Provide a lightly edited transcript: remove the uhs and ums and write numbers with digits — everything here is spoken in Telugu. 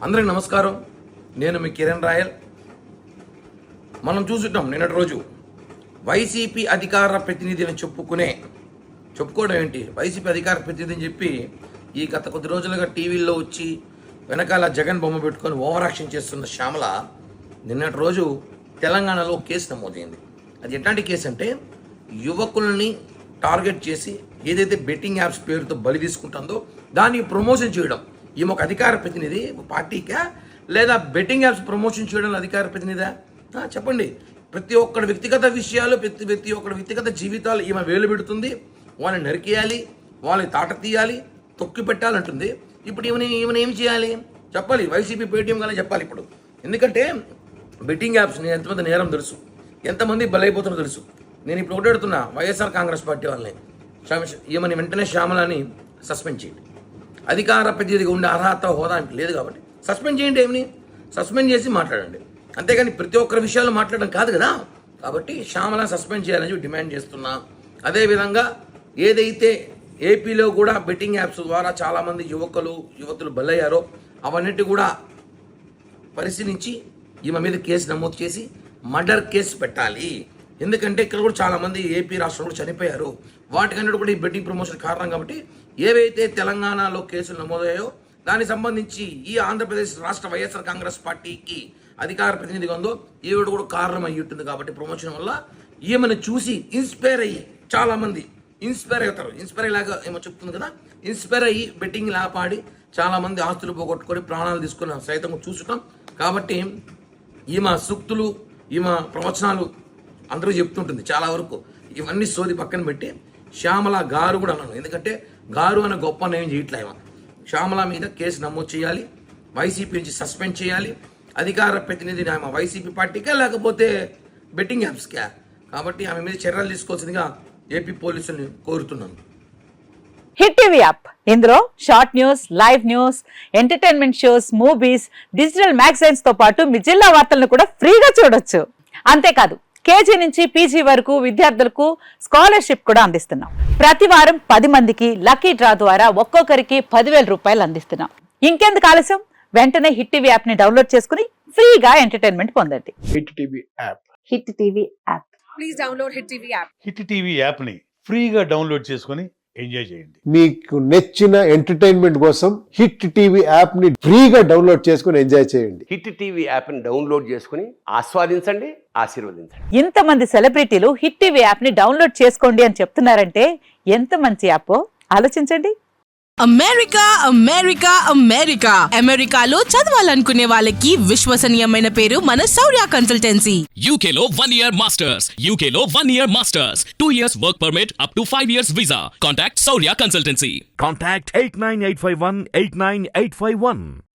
అందరికి నమస్కారం. నేను మీ కిరణ్ రాయల్. మనం చూసుంటాం నిన్నటి రోజు వైసీపీ అధికార ప్రతినిధి అని చెప్పుకోవడం ఏంటి, వైసీపీ అధికార ప్రతినిధి అని చెప్పి ఈ గత కొద్ది రోజులుగా టీవీల్లో వచ్చి వెనకాల జగన్ బొమ్మ పెట్టుకొని ఓవర్ యాక్షన్ చేస్తున్న శ్యామల నిన్నటి రోజు తెలంగాణలో కేసు నమోదైంది. అది ఎట్లాంటి కేసు అంటే, యువకుల్ని టార్గెట్ చేసి ఏదైతే బెట్టింగ్ యాప్స్ పేరుతో బలి తీసుకుంటుందో దాన్ని ప్రమోషన్ చేయడం. ఈమె ఒక అధికార ప్రతినిధి పార్టీకా, లేదా బెట్టింగ్ యాప్స్ ప్రమోషన్ చేయడం అధికార ప్రతినిధా? చెప్పండి. ప్రతి ఒక్కడి వ్యక్తిగత విషయాలు, ప్రతి ఒక్కడి వ్యక్తిగత జీవితాలు ఈమె వేలు పెడుతుంది. వాళ్ళని నరికేయాలి, వాళ్ళని తాట తీయాలి, తొక్కి పెట్టాలంటుంది. ఇప్పుడు ఈమెను ఏం చేయాలి చెప్పాలి. వైసీపీ పేటీఎం కానీ చెప్పాలి ఇప్పుడు. ఎందుకంటే బెట్టింగ్ యాప్స్ ఎంతమంది నేరం తెలుసు, ఎంతమంది బలైపోతున్నా తెలుసు. నేను ఇప్పుడు ఒకటి అడుగుతున్నా వైఎస్ఆర్ కాంగ్రెస్ పార్టీ వాళ్ళని, ఈమెని వెంటనే శ్యామలని సస్పెండ్ చేయండి. అధికార ప్రతినిధిగా ఉండే అర్హత హోదా లేదు కాబట్టి సస్పెండ్ చేయండి. ఏమని సస్పెండ్ చేసి మాట్లాడండి, అంతేగాని ప్రతి ఒక్కరి విషయాలు మాట్లాడడం కాదు కదా. కాబట్టి శ్యామల సస్పెండ్ చేయాలని డిమాండ్ చేస్తున్నా. అదేవిధంగా ఏదైతే ఏపీలో కూడా బెట్టింగ్ యాప్స్ ద్వారా చాలామంది యువతులు బలయ్యారో అవన్నిటి కూడా పరిశీలించి ఈమె మీద కేసు నమోదు చేసి మర్డర్ కేసు పెట్టాలి. ఎందుకంటే ఇక్కడ కూడా చాలామంది ఏపీ రాష్ట్రంలో చనిపోయారు. వాటికన్నిటి కూడా ఈ బెట్టింగ్ ప్రమోషన్ కారణం. కాబట్టి ఏవైతే తెలంగాణలో కేసులు నమోదయ్యాయో దానికి సంబంధించి ఈ ఆంధ్రప్రదేశ్ రాష్ట్ర వైఎస్ఆర్ కాంగ్రెస్ పార్టీకి అధికార ప్రతినిధిగా ఉందో ఈవిడ కూడా కారణం అయ్యి ఉంటుంది. కాబట్టి ప్రమోషన్ వల్ల ఈమెను చూసి ఇన్స్పైర్ అయ్యి చాలామంది ఇన్స్పైర్ అవుతారు. ఇన్స్పైర్ అయ్యేలాగా ఏమో చెప్తుంది కదా, ఇన్స్పైర్ అయ్యి బెట్టింగ్ లాపాడి చాలామంది ఆస్తులు పోగొట్టుకొని ప్రాణాలు తీసుకుని సైతం చూసుకుంటాం. కాబట్టి ఈమె సూక్తులు, ఈమె ప్రవచనాలు అందరూ చెప్తుంటుంది చాలా వరకు. ఇవన్నీ సోది పక్కన పెట్టి శ్యామల గారు కూడా అన్నాను. ఎందుకంటే గారు అనే గొప్ప నేమ్ చేయట్లే. శ్యామల మీద కేసు నమోదు చేయాలి, వైసీపీ నుంచి సస్పెండ్ చేయాలి. అధికార ప్రతినిధిని ఆమె వైసీపీ పార్టీకే లేకపోతే బెట్టింగ్ యాప్స్కే. కాబట్టి ఆమె మీద చర్యలు తీసుకోవాల్సిందిగా ఏపీ పోలీసుల్ని కోరుతున్నాను. హిట్ టీవీ యాప్, ఇందులో short news, live news, entertainment shows, movies, digital magazines తో పాటు మీ జిల్లా వార్తలను కూడా ఫ్రీగా చూడొచ్చు. అంతేకాదు కేజీ నుంచి పీజీ వరకు విద్యార్థులకు స్కాలర్షిప్ కూడా అందిస్తున్నాం. ప్రతి వారం 10 మందికి లక్కీ డ్రా ద్వారా ఒక్కొక్కరికి 10,000 రూపాయలు అందిస్తున్నాం. ఇంకెందుకు ఆలస్యం, వెంటనే హిట్ టీవీ యాప్ ని డౌన్లోడ్ చేసుకుని ఫ్రీగా ఎంటర్టైన్మెంట్ పొందండి. Hit TV app. Hit TV app. Please download hit TV app. Hit TV app ని ఫ్రీగా డౌన్లోడ్ చేసుకుని ఎంజాయ్ చేయండి. మీకు నచ్చిన ఎంటర్టైన్మెంట్ కోసం హిట్ టీవీ యాప్ ని ఫ్రీగా డౌన్లోడ్ చేసుకుని ఎంజాయ్ చేయండి. హిట్ టీవీ యాప్ ని డౌన్లోడ్ చేసుకుని ఆస్వాదించండి, ఆశీర్వదించండి. ఇంతమంది సెలబ్రిటీలు హిట్ టీవీ యాప్ ని డౌన్లోడ్ చేసుకోండి అని చెప్తున్నారంటే ఎంత మంచి యాప్ ఆలోచించండి. అమెరికా అమెరికా అమెరికా అమెరికాలో చదవాలనుకునే వాళ్ళకి విశ్వసనీయమైన పేరు మన శౌర్య కన్సల్టెన్సీ. UK లో 1 year masters, UK లో 1 year masters, 2 years work permit up to 5 years visa. Contact Saurya Consultancy. Contact 89851 89851.